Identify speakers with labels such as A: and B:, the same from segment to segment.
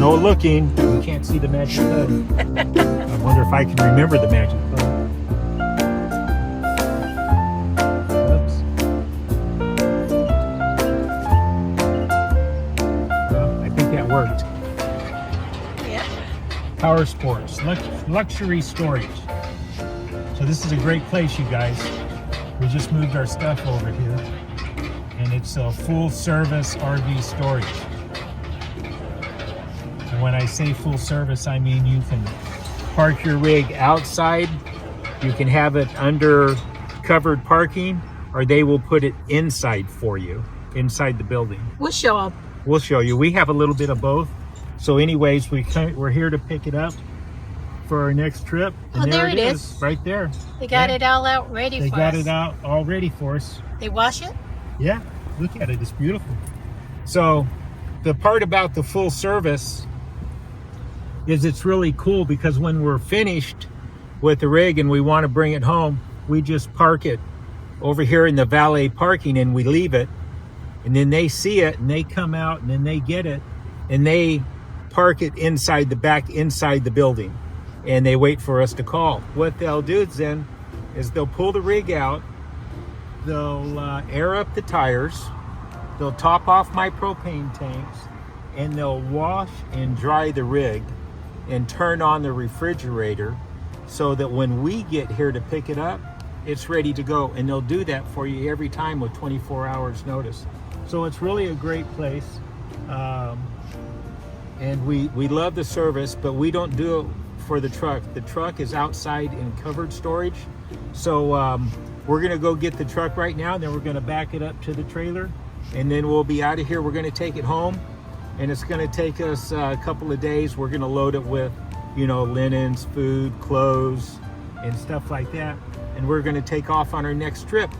A: no looking. You can't see the magic button. I wonder if I can remember the magic button. Oops. Well, I think that worked.
B: Yeah.
A: Power Sports, luxury storage. So this is a great place, you guys. We just moved our stuff over here, and it's a full service RV storage. And when I say full service, I mean you can park your rig outside, you can have it under covered parking, or they will put it inside for you, inside the building.
B: We'll show them.
A: We'll show you. We have a little bit of both. So anyways, we're here to pick it up for our next trip. And
B: there it is.
A: Right there.
B: They got it all out ready for us.
A: They got it out all ready for us.
B: They wash it?
A: Yeah, look at it. It's beautiful. So the part about the full service is it's really cool because when we're finished with the rig and we want to bring it home, we just park it over here in the valet parking and we leave it. And then they see it and they come out and then they get it and they park it inside the building. And they wait for us to call. What they'll do then is they'll pull the rig out, they'll air up the tires, they'll top off my propane tanks, and they'll wash and dry the rig and turn on the refrigerator so that when we get here to pick it up, it's ready to go. And they'll do that for you every time with 24 hours notice. So it's really a great place. And we love the service, but we don't do it for the truck. The truck is outside in covered storage. So we're gonna go get the truck right now, and then we're gonna back it up to the trailer, and then we'll be out of here. We're gonna take it home, and it's gonna take us a couple of days. We're gonna load it with, you know, linens, food, clothes, and stuff like that. And we're gonna take off on our next trip.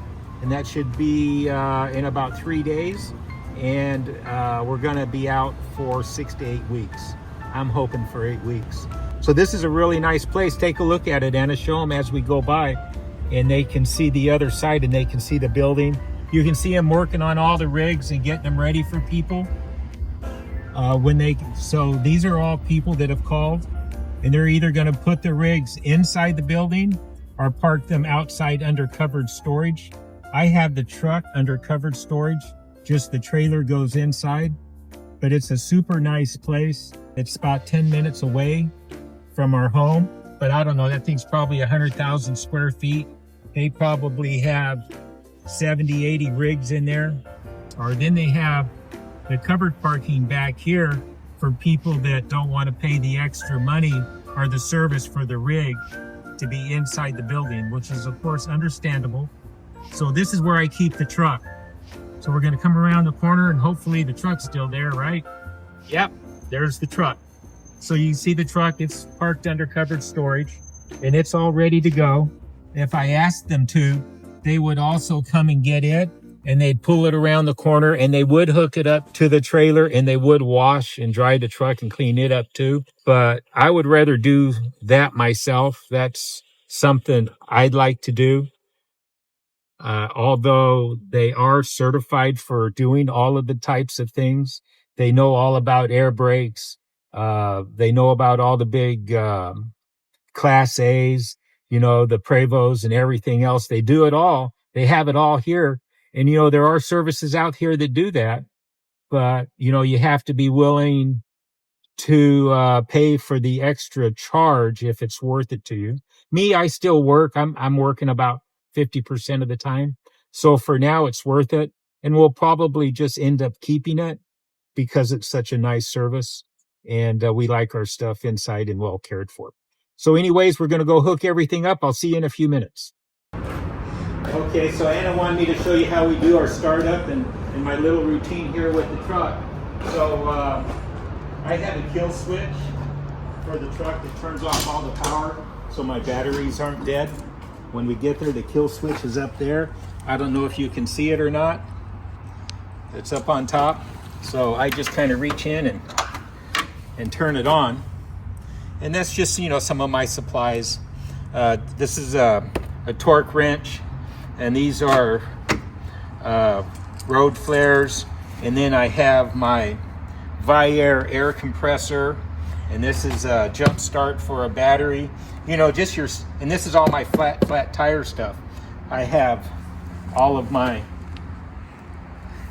A: And that should be in about 3 days. And we're gonna be out for 6 to 8 weeks. I'm hoping for 8 weeks. So this is a really nice place. Take a look at it, Anna. Show them as we go by, and they can see the other side and they can see the building. You can see them working on all the rigs and getting them ready for people. So these are all people that have called, and they're either gonna put the rigs inside the building or park them outside under covered storage. I have the truck under covered storage, just the trailer goes inside, but it's a super nice place. It's about 10 minutes away from our home, but I don't know, that thing's probably 100,000 square feet. They probably have 70, 80 rigs in there. Or then they have the covered parking back here for people that don't want to pay the extra money or the service for the rig to be inside the building, which is of course understandable. So this is where I keep the truck. So we're gonna come around the corner and hopefully the truck's still there, right? Yep, there's the truck. So you see the truck, it's parked under covered storage and it's all ready to go. If I asked them to, they would also come and get it and they'd pull it around the corner and they would hook it up to the trailer and they would wash and dry the truck and clean it up too. But I would rather do that myself. That's something I'd like to do. Although they are certified for doing all of the types of things, they know all about air brakes. They know about all the big Class A's, you know, the Prevos and everything else. They do it all. They have it all here. And, you know, there are services out here that do that. But, you know, you have to be willing to pay for the extra charge if it's worth it to you. Me, I still work. I'm working about 50% of the time. So for now, it's worth it. And we'll probably just end up keeping it because it's such a nice service. And we like our stuff inside and well cared for. So anyways, we're going to go hook everything up. I'll see you in a few minutes. Okay, so Anna wanted me to show you how we do our startup and my little routine here with the truck. So I have a kill switch for the truck that turns off all the power so my batteries aren't dead. When we get there, the kill switch is up there. I don't know if you can see it or not. It's up on top. So I just kind of reach in and turn it on. And that's just, you know, some of my supplies. This is a torque wrench, and these are road flares. And then I have my Valet air compressor, and this is a jump start for a battery. You know, just your, and this is all my flat tire stuff. I have all of my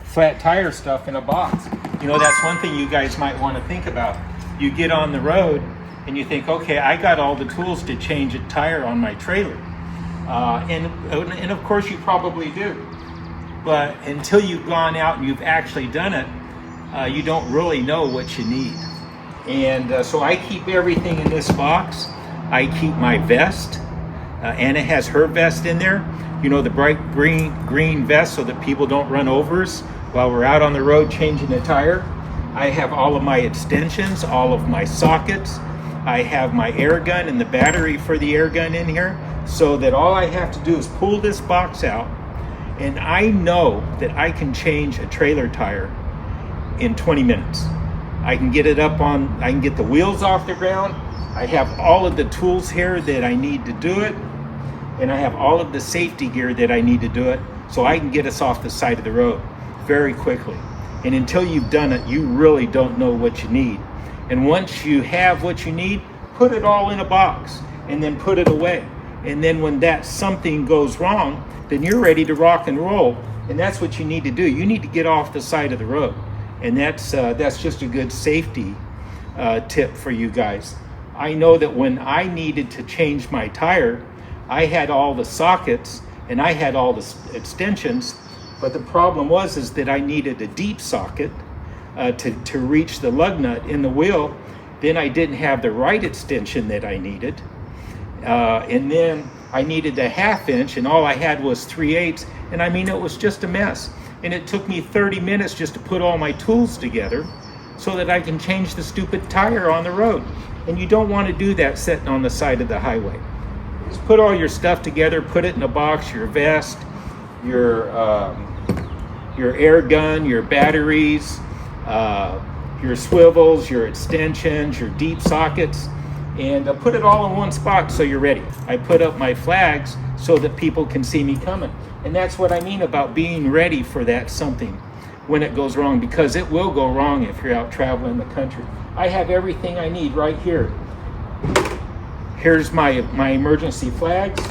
A: flat tire stuff in a box. You know, that's one thing you guys might want to think about. You get on the road and you think, okay, I got all the tools to change a tire on my trailer. And of course you probably do. But until you've gone out and you've actually done it, you don't really know what you need. And so I keep everything in this box. I keep my vest. Anna has her vest in there. You know, the bright green vest so that people don't run over us while we're out on the road changing the tire. I have all of my extensions, all of my sockets. I have my air gun and the battery for the air gun in here, so that all I have to do is pull this box out, and I know that I can change a trailer tire in 20 minutes. I can get it up on, I can get the wheels off the ground. I have all of the tools here that I need to do it, and I have all of the safety gear that I need to do it, so I can get us off the side of the road very quickly. And until you've done it, you really don't know what you need. And once you have what you need, put it all in a box and then put it away. And then when that something goes wrong, then you're ready to rock and roll. And that's what you need to do. You need to get off the side of the road. And that's just a good safety tip for you guys. I know that when I needed to change my tire, I had all the sockets and I had all the extensions, but the problem was that I needed a deep socket to reach the lug nut in the wheel. Then I didn't have the right extension that I needed. And then I needed a 1/2 inch, and all I had was 3/8. And I mean, it was just a mess. And it took me 30 minutes just to put all my tools together so that I can change the stupid tire on the road. And you don't want to do that sitting on the side of the highway. Just put all your stuff together, put it in a box, your vest, your air gun, your batteries, your swivels, your extensions, your deep sockets, and put it all in one spot so you're ready. I put up my flags so that people can see me coming. And that's what I mean about being ready for that something when it goes wrong, because it will go wrong if you're out traveling the country. I have everything I need right here. Here's my emergency flags.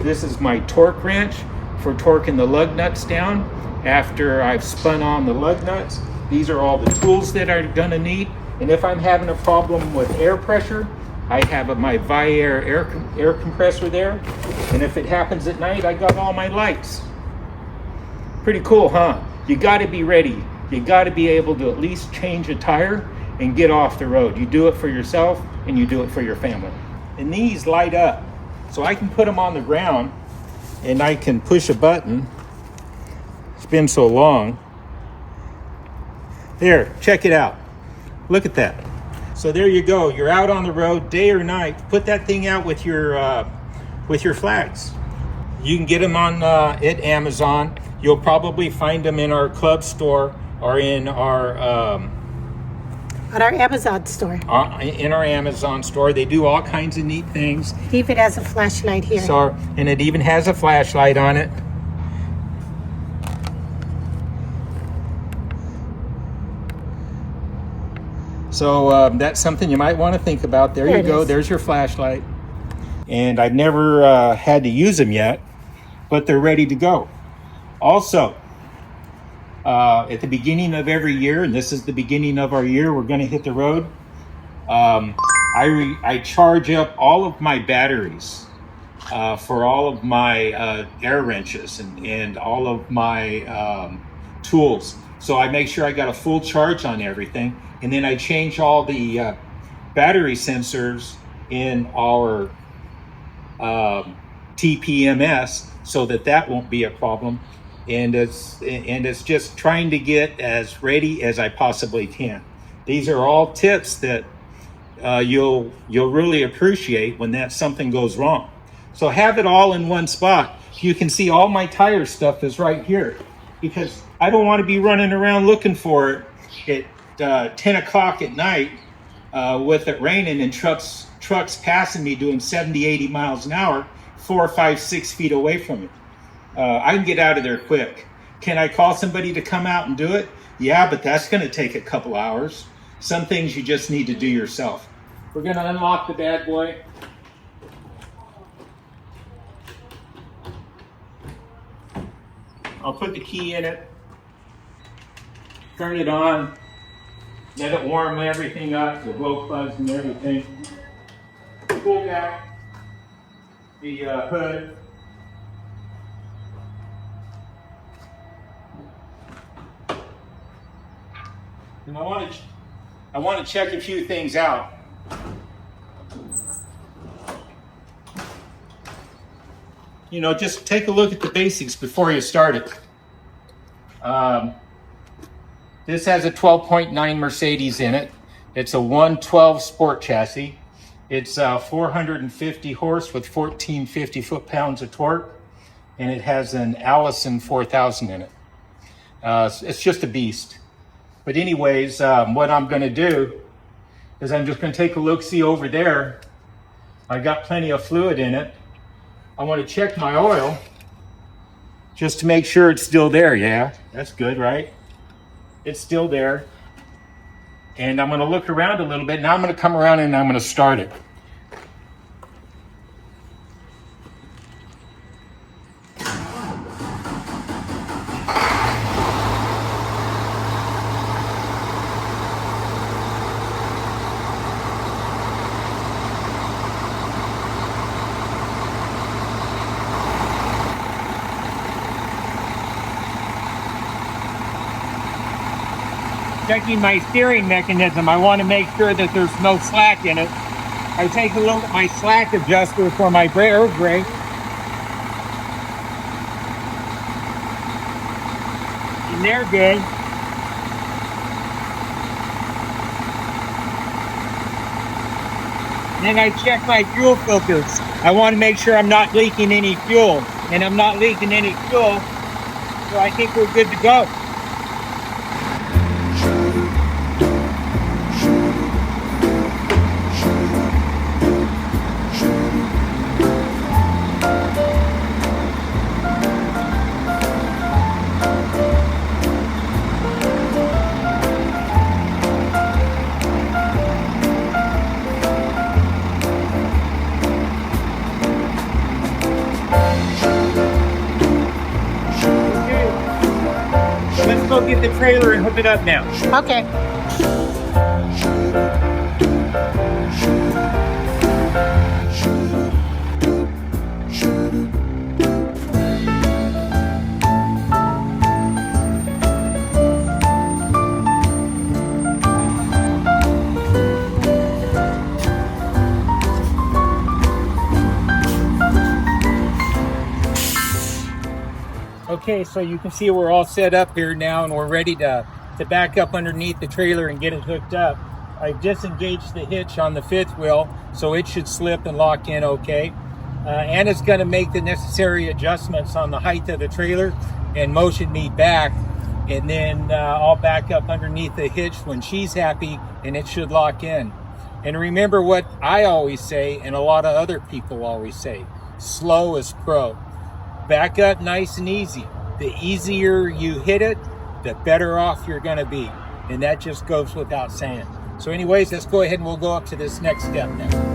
A: This is my torque wrench for torquing the lug nuts down after I've spun on the lug nuts. These are all the tools that I'm gonna need. And if I'm having a problem with air pressure, I have my Valet air compressor there. And if it happens at night, I got all my lights. Pretty cool, huh? You gotta be ready. You gotta be able to at least change a tire and get off the road. You do it for yourself and you do it for your family. And these light up. So I can put them on the ground and I can push a button. It's been so long. There, check it out. Look at that. So there you go. You're out on the road, day or night. Put that thing out with your flags. You can get them on at Amazon. You'll probably find them in our club store or in our
B: On our Amazon store.
A: In our Amazon store. They do all kinds of neat things.
B: It even has a flashlight here.
A: So, and it even has a flashlight on it. So that's something you might want to think about. There you go. There's your flashlight. And I've never had to use them yet, but they're ready to go. Also, at the beginning of every year, and this is the beginning of our year, we're going to hit the road. I charge up all of my batteries for all of my air wrenches and all of my tools. So I make sure I got a full charge on everything. And then I change all the battery sensors in our TPMS so that won't be a problem. And it's just trying to get as ready as I possibly can. These are all tips that you'll really appreciate when that something goes wrong. So have it all in one spot. You can see all my tire stuff is right here, because I don't want to be running around looking for it at 10 o'clock at night with it raining and trucks passing me doing 70, 80 miles an hour, 4, 5, 6 feet away from me. I can get out of there quick. Can I call somebody to come out and do it? Yeah, but that's going to take a couple hours. Some things you just need to do yourself. We're going to unlock the bad boy. I'll put the key in it, turn it on, let it warm everything up, the glow plugs and everything. Pull back the hood. And I want to check a few things out. You know, just take a look at the basics before you start it. This has a 12.9 Mercedes in it. It's a 112 sport chassis. It's 450 horse with 1450 foot-pounds of torque, and it has an Allison 4000 in it. It's just a beast. But anyways, what I'm going to do is I'm just going to take a look-see over there. I got plenty of fluid in it. I want to check my oil just to make sure it's still there. Yeah, that's good, right? It's still there. And I'm going to look around a little bit. Now I'm going to come around and I'm going to start it. Checking my steering mechanism, I want to make sure that there's no slack in it. I take a look at my slack adjuster for my air brake. And they're good. Then I check my fuel filters. I want to make sure I'm not leaking any fuel. And I'm not leaking any fuel, so I think we're good to go. Go get the trailer and hook it up now.
B: Okay.
A: Okay, so you can see we're all set up here now and we're ready to back up underneath the trailer and get it hooked up. I've disengaged the hitch on the fifth wheel, so it should slip and lock in okay. Anna's going to make the necessary adjustments on the height of the trailer and motion me back, and then I'll back up underneath the hitch when she's happy and it should lock in. And remember what I always say and a lot of other people always say, slow is pro. Back up nice and easy. The easier you hit it, the better off you're going to be. And that just goes without saying. So anyways, let's go ahead and we'll go up to this next step now.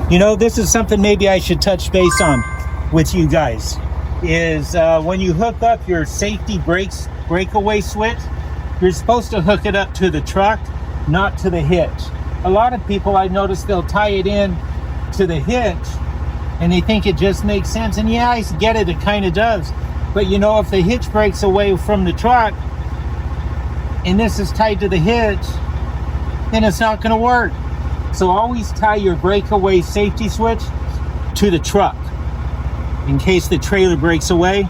A: You know, this is something maybe I should touch base on with you guys, is when you hook up your safety breakaway switch, you're supposed to hook it up to the truck, not to the hitch. A lot of people, I noticed, they'll tie it in to the hitch and they think it just makes sense. And yeah, I get it, it kind of does. But you know, if the hitch breaks away from the truck and this is tied to the hitch, then it's not going to work. So always tie your breakaway safety switch to the truck in case the trailer breaks away.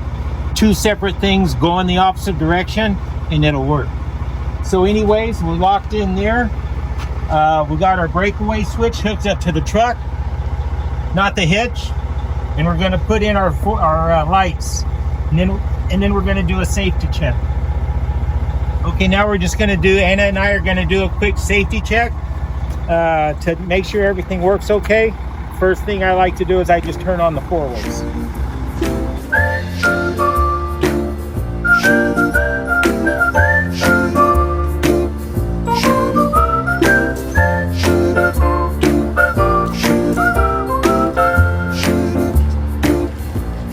A: Two separate things, go in the opposite direction and it'll work. So anyways, we're locked in there. We got our breakaway switch hooked up to the truck, not the hitch, and we're going to put in our lights, and then we're going to do a safety check. Okay, now we're just going to do, Anna and I are going to do a quick safety check to make sure everything works okay. First thing I like to do is I just turn on the four-ways.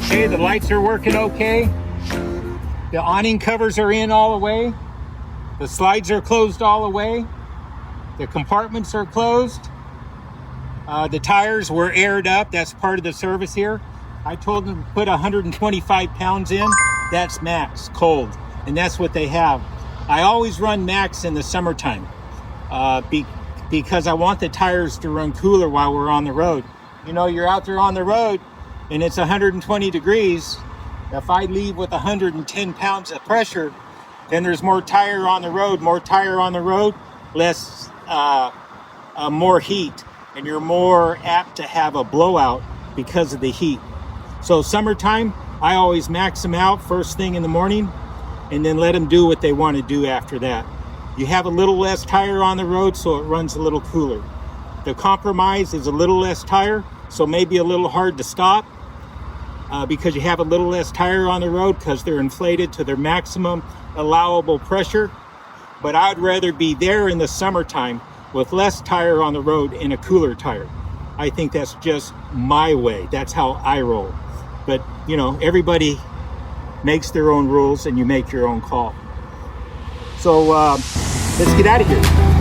A: Okay, the lights are working okay. The awning covers are in all the way. The slides are closed all the way. The compartments are closed. The tires were aired up. That's part of the service here. I told them to put 125 pounds in. That's max, cold. And that's what they have. I always run max in the summertime because I want the tires to run cooler while we're on the road. You know, you're out there on the road and it's 120 degrees. If I leave with 110 pounds of pressure, then there's more tire on the road, less, more heat, and you're more apt to have a blowout because of the heat. So summertime, I always max them out first thing in the morning and then let them do what they want to do after that. You have a little less tire on the road, so it runs a little cooler. The compromise is a little less tire, so maybe a little hard to stop because you have a little less tire on the road because they're inflated to their maximum allowable pressure. But I'd rather be there in the summertime with less tire on the road and a cooler tire. I think that's just my way. That's how I roll. But, you know, everybody makes their own rules and you make your own call. So let's get out of here.